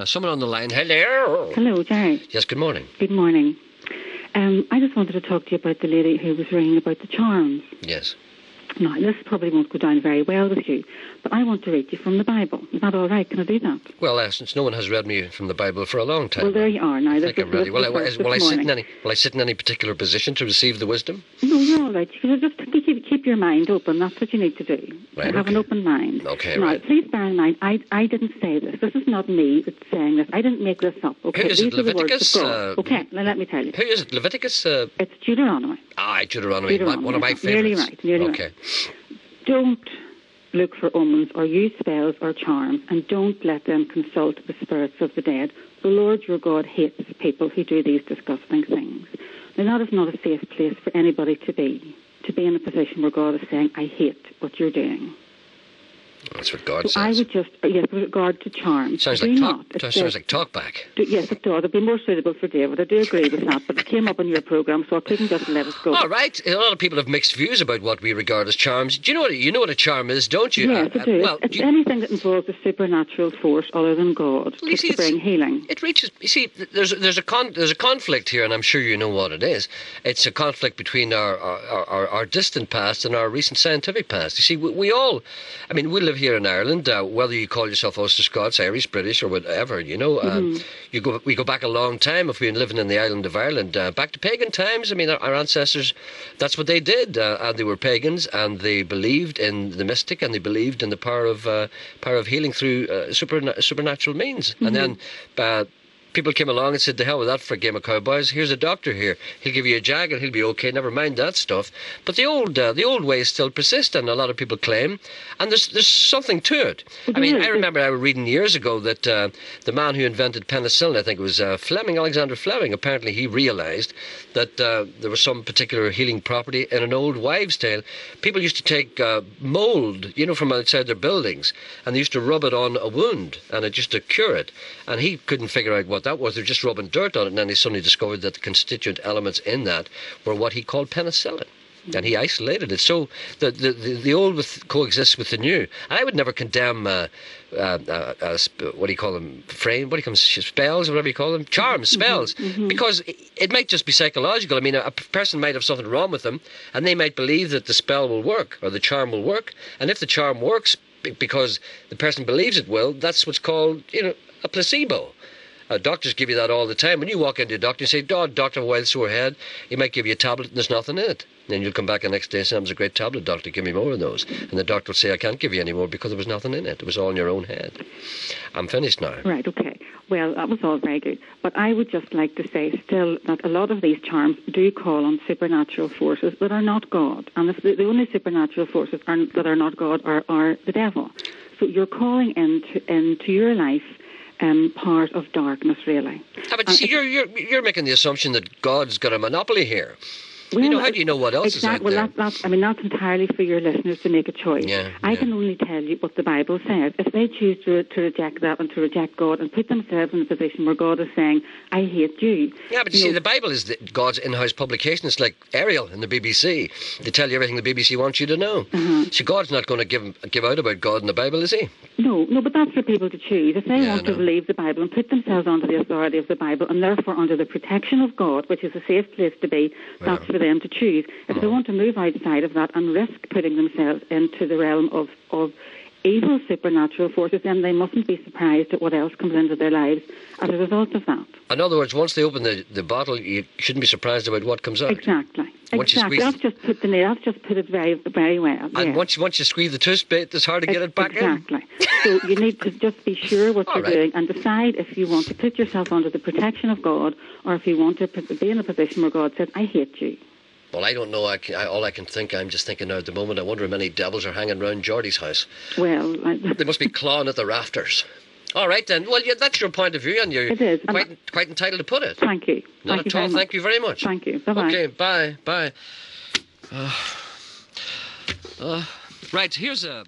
Someone on the line. Hello. Hello, Gerry. Yes, good morning. Good morning. I just wanted to talk to you about the lady who was ringing about the charms. Yes. Now, this probably won't go down very well with you, but I want to read you from the Bible. Is that all right? Can I do that? Well, since no one has read me from the Bible for a long time. Well, there you are now. I think I'm ready. Will I sit in any particular position to receive the wisdom? No, you're all right. You just keep your mind open. That's what you need to do. Right, Have an open mind. Okay, now, right. Please bear in mind, I didn't say this. This is not me that's saying this. I didn't make this up. Okay, Who is these it, are the words Leviticus? of God. Okay, now let me tell you. Who is it, Leviticus? It's Deuteronomy. Deuteronomy. One of my favourites. Nearly right. Don't look for omens or use spells or charms, and don't let them consult the spirits of the dead. The Lord your God hates people who do these disgusting things. Now, that is not a safe place for anybody to be in a position where God is saying, I hate what you're doing. That's what God says. I would just, with regard to charms. Sounds like talkback. Yes, it does. It'd be more suitable for David. I do agree with that, but it came up on your programme, so I couldn't just let it go. All right. A lot of people have mixed views about what we regard as charms. Do you know what a charm is, don't you? Yes, I do. It's anything that involves a supernatural force other than God to bring healing. It reaches. You see, there's a conflict here, and I'm sure you know what it is. It's a conflict between our distant past and our recent scientific past. You see, we all, we live here in Ireland, whether you call yourself Ulster Scots, Irish, British, or whatever, we go back a long time. If we've been living in the island of Ireland, back to pagan times. Our ancestors, that's what they did, and they were pagans, and they believed in the mystic, and they believed in the power of healing through supernatural means. And then people came along and said, "To hell with that for a game of cowboys. Here's a doctor here. He'll give you a jag and he'll be okay. Never mind that stuff." But the old ways still persist, and a lot of people claim, and there's something to it. I remember I was reading years ago that the man who invented penicillin, I think it was Alexander Fleming. Apparently, he realised that there was some particular healing property in an old wives' tale. People used to take mould, from outside their buildings, and they used to rub it on a wound, and it just to cure it. And he couldn't figure out what that was. They're just rubbing dirt on it, and then he suddenly discovered that the constituent elements in that were what he called penicillin. And he isolated it. So the old coexists with the new. And I would never condemn what do you call them? Spells, whatever you call them, charms, spells, because it might just be psychological. A person might have something wrong with them, and they might believe that the spell will work or the charm will work. And if the charm works because the person believes it will, that's what's called, a placebo. Doctors give you that all the time. When you walk into a doctor and say, "Doctor, I have a wild sore head," he might give you a tablet and there's nothing in it. Then you'll come back the next day and say, "That was a great tablet, doctor, give me more of those." And the doctor will say, "I can't give you any more because there was nothing in it. It was all in your own head." I'm finished now. Right, okay. Well, that was all very good. But I would just like to say still that a lot of these charms do call on supernatural forces that are not God. And the only supernatural forces that are not God are the devil. So you're calling into your life part of darkness, really. But you see, you're making the assumption that God's got a monopoly here. Well, how do you know what else is out there? That's entirely for your listeners to make a choice. I can only tell you what the Bible says. If they choose to reject that and to reject God and put themselves in a position where God is saying, "I hate you." Yeah, but you see, the Bible is God's in-house publication. It's like Ariel in the BBC. They tell you everything the BBC wants you to know. So God's not going to give out about God in the Bible, is he? No, but that's for people to choose. If they want to believe the Bible and put themselves under the authority of the Bible and therefore under the protection of God, which is a safe place to be, that's for them to choose. If they want to move outside of that and risk putting themselves into the realm of evil supernatural forces, then they mustn't be surprised at what else comes into their lives as a result of that. In other words, once they open the bottle, you shouldn't be surprised about what comes out. Exactly. That's just put it very, very well. And once you squeeze the toothpaste, it's hard to get it back in. Exactly. So you need to just be sure what you're doing and decide if you want to put yourself under the protection of God or if you want to be in a position where God says, "I hate you." Well, I don't know. All I can think, I'm just thinking now at the moment, I wonder how many devils are hanging around Geordie's house. Well, they must be clawing at the rafters. All right, then. Well, that's your point of view, and you're quite entitled to put it. Thank you. Not at all. Thank you very much. Thank you. Bye-bye. Okay, bye. Right, here's a